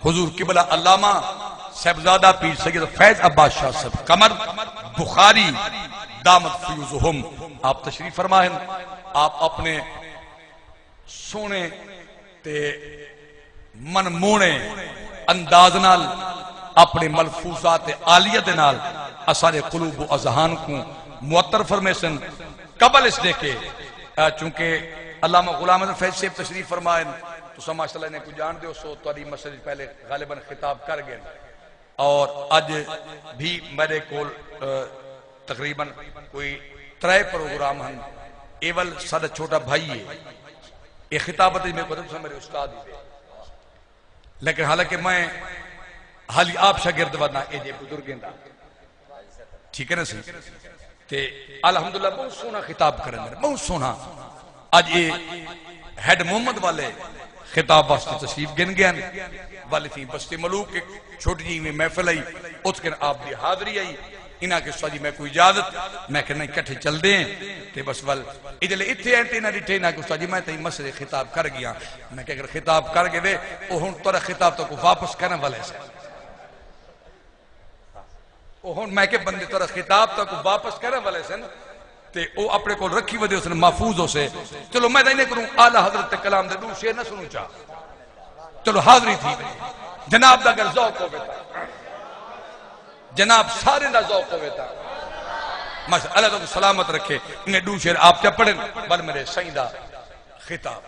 Speaker 2: حضور قبلہ علامہ صاحبزادہ پیر سید فیض عباس شاہ صاحب قمر بخاری دامت فیوزہم آپ تشریف فرمائیں. آپ اپنے سونے تے منمونے انداز نال اپنے ملفوظات عالیہ دے نال اسارے قلوب و اذہان کو معطر فرمے سن. قبل اس دے کے چونکہ علامہ غلام احمد فیض صاحب تشریف فرمائیں تو سما صلی نے کو جان دے سو تاری مسجد پہلے غالباً خطاب کر گئے اور اج بھی میرے کول تقریباً کوئی 3 پروگرام ہیں. ایول سادہ چھوٹا بھائی ہے یہ خطابت میں قدرت سے میرے استاد ہی دے لیکن حالانکہ میں حالی آپ شاگرد ورنہ اے جے بزرگیں دا ٹھیک ہے نا سی تے الحمدللہ بہت سونا خطاب کریں میرے بہت سونا. آج یہ ہیڈ محمد والے خطاب واسطے تشریف گن گیا والی تھی بستی ملوک ایک چھوٹی جی میں محفل آئی اس کے آپ دی حاضری آئی انہاں کے سواجی میں کوئی اجازت میں کہنا کٹھے چل دیں تے بس وال ادھلے اتھے اینٹے نہ ڈٹھے نہ کہ سواجی میں تھی مسئلے خطاب کر گیا میں کہ اگر خطاب کر گئے وہ ہون تورا خطاب تو کو واپس کرنے والے سے وہ ہون میں کہ بندے تورا خطاب تو کو واپس کرنے والے سے تے او اپنے کو رکھی ودے اس نے محفوظ ہو سے. چلو میں نہیں کروں اعلیٰ حضرت کلام دے دو شیر نہ سنوں چاہ چلو حاضری تھی جناب دا اگر ذوق ہوئے تھا جناب سارے دا ذوق ہوئے تھا اللہ تو سلامت رکھے انہیں دو شیر آپ چا پڑھیں بل میرے سائیں دا خطاب